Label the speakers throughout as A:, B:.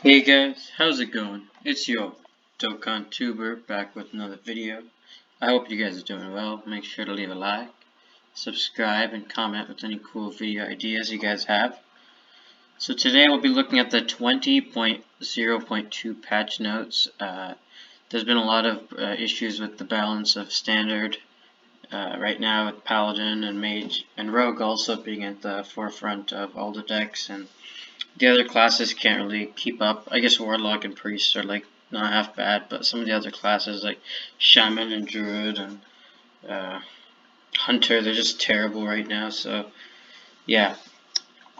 A: Hey guys, how's it going? It's your Dokkan Tuber back with another video. I hope you guys are doing well. Make sure to leave a like, subscribe, and comment with any cool video ideas you guys have. So today we'll be looking at the 20.0.2 patch notes. There's been a lot of issues with the balance of Standard right now, with Paladin and Mage and Rogue also being at the forefront of all the decks, and the other classes can't really keep up. I guess Warlock and Priest are like not half bad, but some of the other classes like Shaman and Druid and Hunter, they're just terrible right now. So yeah,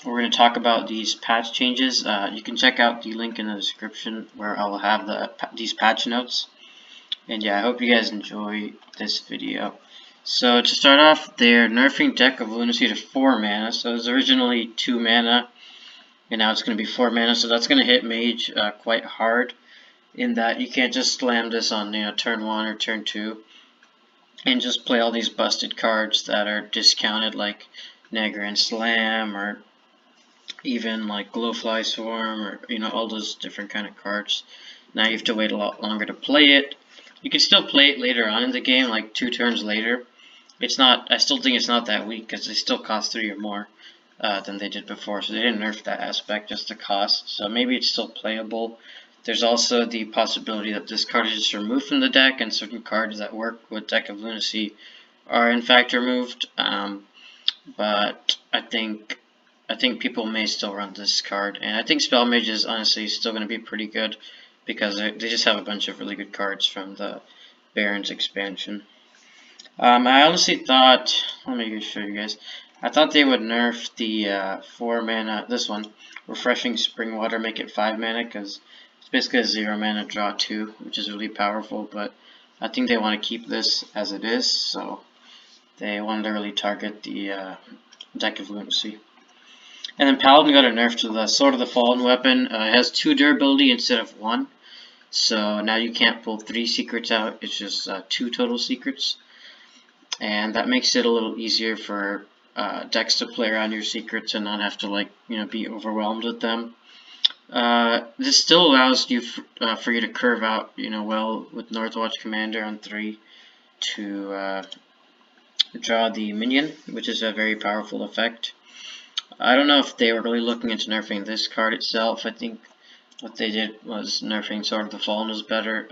A: we're going to talk about these patch changes. You can check out the link in the description where I'll have these patch notes. And yeah, I hope you guys enjoy this video. So to start off, they're nerfing Deck of Lunacy to 4 mana. So it was originally 2 mana. And now it's going to be 4 mana, so that's going to hit Mage quite hard, in that you can't just slam this on turn 1 or turn 2 and just play all these busted cards that are discounted, like Nagarin Slam or even like Glowfly Swarm, or all those different kind of cards. Now you have to wait a lot longer to play it. You can still play it later on in the game, like 2 turns later. I still think it's not that weak because they still cost 3 or more than they did before, so they didn't nerf that aspect, just the cost. So maybe it's still playable. There's also the possibility that this card is just removed from the deck, and certain cards that work with Deck of Lunacy are in fact removed. But I think people may still run this card, and I think Spell Mage is honestly still going to be pretty good because they just have a bunch of really good cards from the Barons expansion. I honestly thought, let me show you guys. I thought they would nerf the 4 mana, this one, Refreshing Spring Water, make it 5 mana, because it's basically a 0 mana draw 2, which is really powerful, but I think they want to keep this as it is, so they wanted to really target the Deck of Lunacy. And then Paladin got a nerf to the Sword of the Fallen weapon. It has 2 durability instead of 1, so now you can't pull 3 secrets out, it's just 2 total secrets. And that makes it a little easier for decks to play around your secrets and not have to be overwhelmed with them. This still allows you for you to curve out well with Northwatch Commander on 3 to draw the minion, which is a very powerful effect. I don't know if they were really looking into nerfing this card itself. I think what they did was nerfing Sword of the Fallen was better.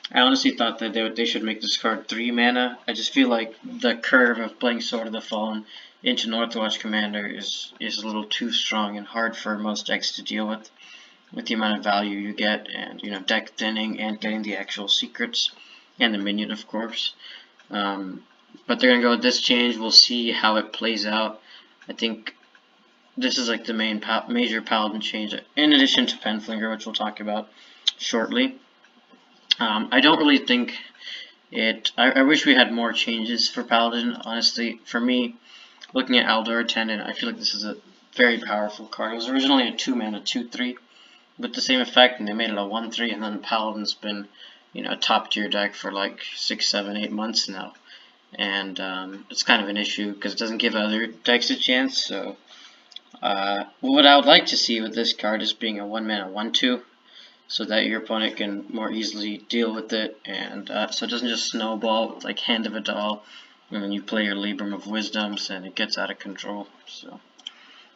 A: I honestly thought that they should make this card 3 mana. I just feel like the curve of playing Sword of the Fallen into Northwatch Commander is a little too strong and hard for most decks to deal with the amount of value you get, and deck thinning and getting the actual secrets and the minion, of course. But they're gonna go with this change. We'll see how it plays out. I think this is like the major Paladin change, in addition to Penflinger, which we'll talk about shortly. I don't really think I wish we had more changes for Paladin, honestly. For me, looking at Aldor Attendant, I feel like this is a very powerful card. It was originally a 2 mana 2/3 with the same effect, and they made it a 1/3, and then Paladin's been a top tier deck for like 6, 7, 8 months now. And it's kind of an issue because it doesn't give other decks a chance. So what I would like to see with this card is being a 1 mana 1/2. So that your opponent can more easily deal with it, and so it doesn't just snowball with like Hand of a Doll, and then you play your Libram of Wisdoms and it gets out of control. So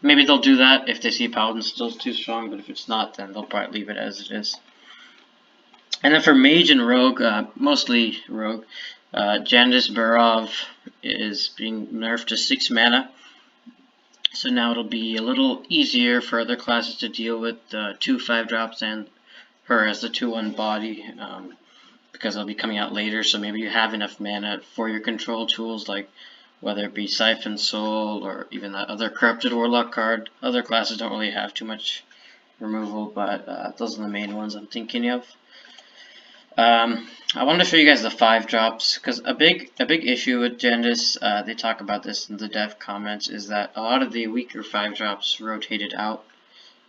A: maybe they'll do that if they see Paladin still too strong, but if it's not, then they'll probably leave it as it is. And then for Mage and Rogue, mostly Rogue, Jandis Barov is being nerfed to 6 mana. So now it'll be a little easier for other classes to deal with 2 5-drops and her as the 2/1 body, because they'll be coming out later, so maybe you have enough mana for your control tools, like whether it be Siphon Soul or even that other Corrupted Warlock card. Other classes don't really have too much removal, but those are the main ones I'm thinking of. I wanted to show you guys the 5-drops, because a big issue with Jandis, they talk about this in the dev comments, is that a lot of the weaker 5-drops rotated out.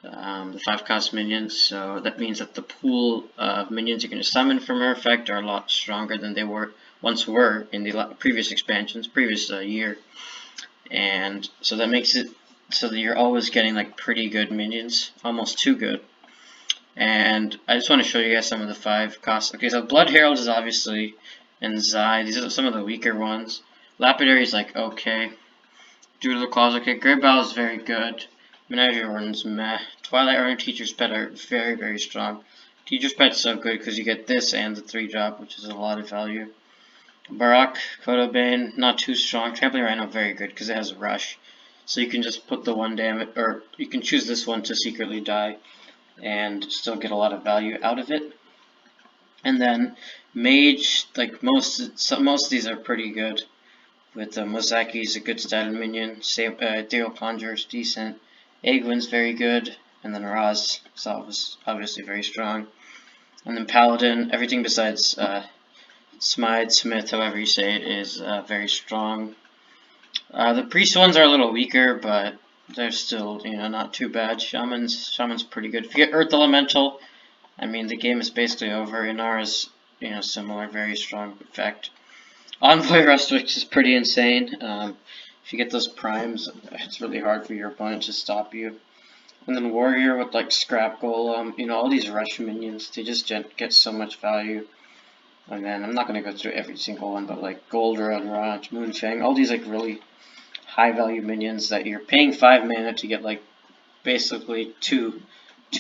A: The 5-cost minions, so that means that the pool of minions you're going to summon from her effect are a lot stronger than they once were in the previous expansions, previous year. And so that makes it so that you're always getting like pretty good minions, almost too good. And I just want to show you guys some of the 5 costs. Okay, so Blood Herald is obviously, and Zai, these are some of the weaker ones. Lapidary is like okay. Due to the Claws, okay. Great Bow is very good. Menagerie Warden's meh. Twilight Armor Teacher's Pet are very, very strong. Teacher's Pet's so good because you get this and the 3-drop, which is a lot of value. Barak, Kodobane, not too strong. Trampling Rhino, very good because it has a rush. So you can just put the 1 damage, or you can choose this one to secretly die and still get a lot of value out of it. And then Mage, like most of these are pretty good. With Mosaki is a good standard minion. Ethereal Conjurer is decent. Egwin's very good. And then Raz is obviously very strong. And then Paladin, everything besides Smite, Smith, however you say it, is very strong. The priest ones are a little weaker, but they're still, not too bad. Shaman's pretty good. If you get Earth Elemental, I mean, the game is basically over. Inara's, similar, very strong effect. Envoy Rustic is pretty insane. If you get those primes, it's really hard for your opponent to stop you. And then Warrior with like Scrap Golem, all these rush minions, they just get so much value. And then I'm not going to go through every single one, but like Goldra, Raj, Moonfang, all these like really high value minions that you're paying 5 mana to get like basically two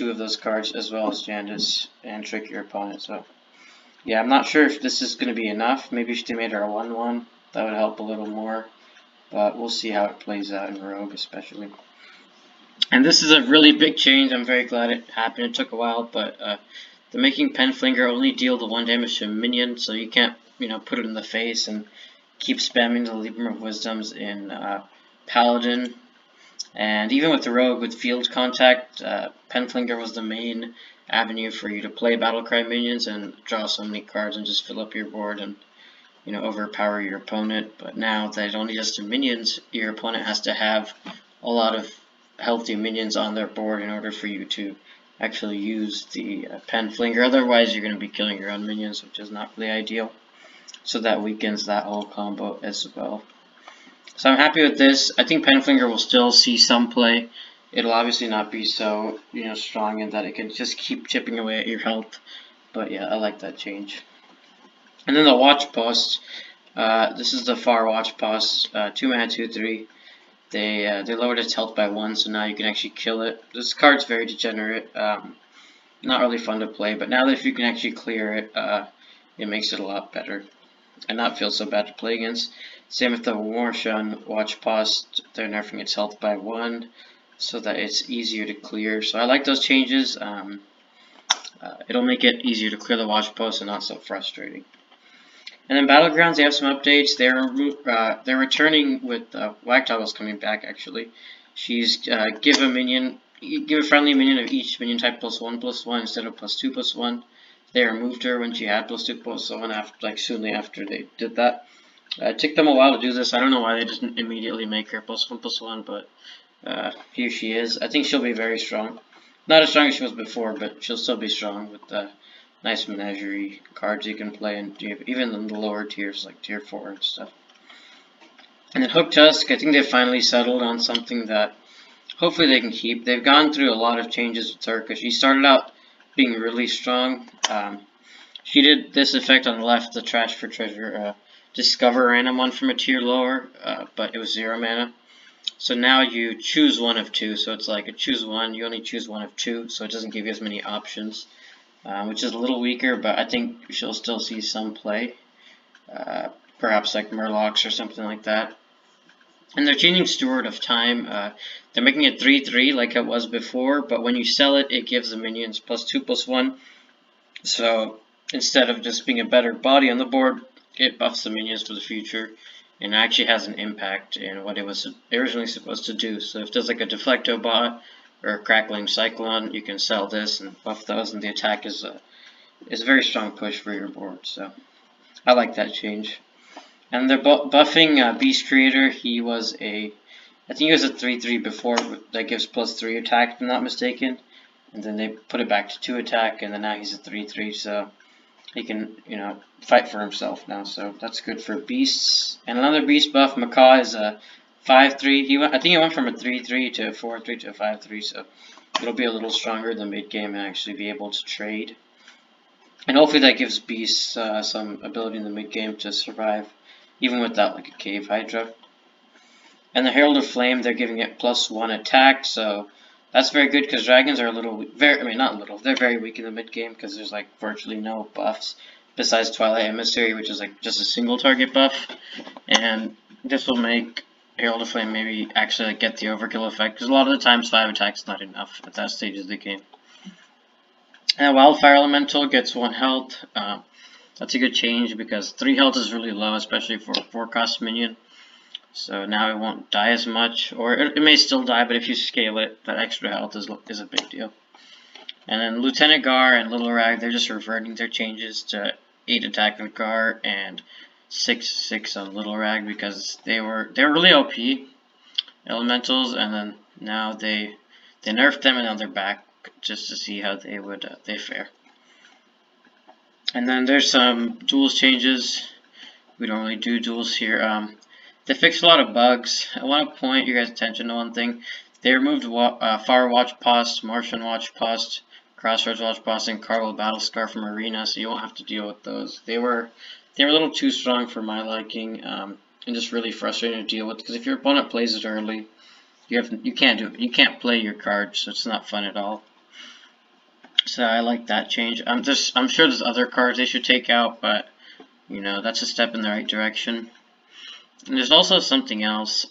A: of those cards, as well as Jandis, and trick your opponent. So yeah, I'm not sure if this is going to be enough. Maybe if they made our 1/1, that would help a little more. But we'll see how it plays out in Rogue especially. And this is a really big change. I'm very glad it happened. It took a while, but they're making Penflinger only deal the 1 damage to a minion, so you can't, put it in the face and keep spamming the Libram of Wisdoms in Paladin. And even with the Rogue, with Field Contact, Penflinger was the main avenue for you to play Battlecry minions and draw so many cards and just fill up your board and, overpower your opponent. But now that it only does to minions, your opponent has to have a lot of healthy minions on their board in order for you to actually use the Penflinger. Otherwise, you're going to be killing your own minions, which is not really ideal. So that weakens that whole combo as well. So I'm happy with this. I think Penflinger will still see some play. It'll obviously not be so, strong in that it can just keep chipping away at your health. But yeah, I like that change. And then the Watchpost. This is the Far Watchpost. 2 mana, 2/3. They lowered its health by 1, so now you can actually kill it. This card's very degenerate. Not really fun to play, but now that if you can actually clear it, it makes it a lot better and not feel so bad to play against. Same with the Warshan Watchpost. They're nerfing its health by 1 so that it's easier to clear. So I like those changes. It'll make it easier to clear the Watchpost and not so frustrating. And then Battlegrounds, they have some updates. They're returning with Wagtoggle's coming back actually. She's give a friendly minion of each minion type +1/+1 instead of +2/+1. They removed her when she had +2/+1 soon after they did that. It took them a while to do this. I don't know why they didn't immediately make her +1/+1, but here she is. I think she'll be very strong. Not as strong as she was before, but she'll still be strong with the nice menagerie cards you can play, and even in the lower tiers like tier 4 and stuff. And then Hook Tusk, I think they finally settled on something that hopefully they can keep. They've gone through a lot of changes with Circus. She started out being really strong. She did this effect on the left, the Trash for Treasure, discover a random one from a tier lower, but it was 0 mana. So now you choose one of 2, so it's like a choose 1, you only choose one of 2, so it doesn't give you as many options. Which is a little weaker, but I think she'll still see some play. Perhaps like Murlocs or something like that. And they're changing Steward of Time. They're making it 3/3 like it was before, but when you sell it, it gives the minions +2/+1. So instead of just being a better body on the board, it buffs the minions for the future, and actually has an impact in what it was originally supposed to do. So if there's like a Deflecto bot or a Crackling Cyclone, you can sell this and buff those, and the attack is a very strong push for your board. So I like that change. And they're buffing Beast Creator. I think he was a 3/3 before that gives +3 attack, if I'm not mistaken. And then they put it back to 2 attack, and then now he's a 3/3, so he can, fight for himself now. So that's good for beasts. And another beast buff, Macaw, is a 5/3. I think he went from a 3/3 to a 4/3 to a 5/3. So it'll be a little stronger in the mid game and actually be able to trade. And hopefully that gives beasts some ability in the mid game to survive, even without like a cave hydra. And the Herald of Flame, they're giving it +1 attack, so that's very good because dragons are a little, not little, they're very weak in the mid game because there's like virtually no buffs besides Twilight Emissary, which is like just a single target buff. And this will make Herald of Flame maybe actually like get the overkill effect because a lot of the times 5 attacks is not enough at that stage of the game. And Wildfire Elemental gets 1 health. That's a good change because 3 health is really low, especially for a 4-cost minion. So now it won't die as much, or it may still die, but if you scale it, that extra health is a big deal. And then Lieutenant Gar and Little Rag, they're just reverting their changes to 8 attack on Gar and 6/6 on Little Rag because they were really OP elementals, and then now they nerfed them and now they're back just to see how they would they fare. And then there's some duels changes. We don't really do duels here. They fixed a lot of bugs. I want to point your guys' attention to one thing. They removed Far Watchpost, Martian Watchpost, Crossroads Watchpost, and Carvel Battlescar from Arena, so you won't have to deal with those. They were a little too strong for my liking, and just really frustrating to deal with. Because if your opponent plays it early, you can't play your cards, so it's not fun at all. So I like that change. I'm sure there's other cards they should take out, but you know that's a step in the right direction. And there's also something else.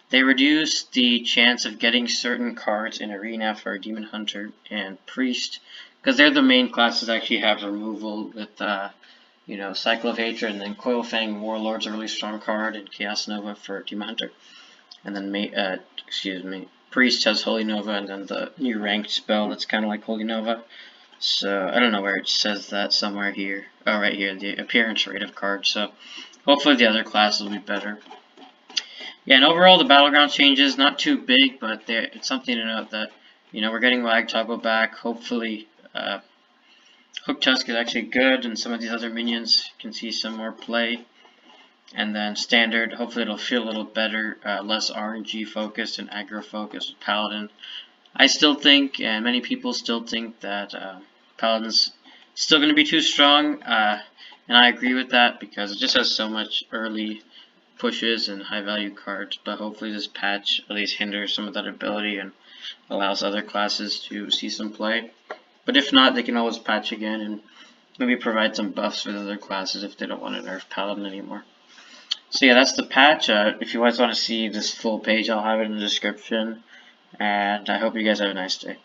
A: They reduced the chance of getting certain cards in Arena for Demon Hunter and Priest, because they're the main classes that actually have removal with, you know, Cycle of Hatred, and then Coilfang Warlord's a really strong card, and Chaos Nova for Demon Hunter. And then, Priest has Holy Nova, and then the new ranked spell that's kind of like Holy Nova. So, I don't know where it says that, somewhere here. Oh, right here, the appearance rate of cards. So, hopefully the other classes will be better. Yeah, and overall the Battleground changes, not too big, but it's something to note that, you know, we're getting Wag Toggle back. Hopefully, Hook Tusk is actually good, and some of these other minions can see some more play. And then Standard, hopefully it'll feel a little better, less RNG focused and aggro focused with Paladin. I still think, and many people still think, that Paladin's still going to be too strong, and I agree with that because it just has so much early pushes and high value cards, but hopefully this patch at least hinders some of that ability and allows other classes to see some play. But if not, they can always patch again and maybe provide some buffs for the other classes if they don't want to nerf Paladin anymore. So yeah, that's the patch. If you guys want to see this full page, I'll have it in the description, and I hope you guys have a nice day.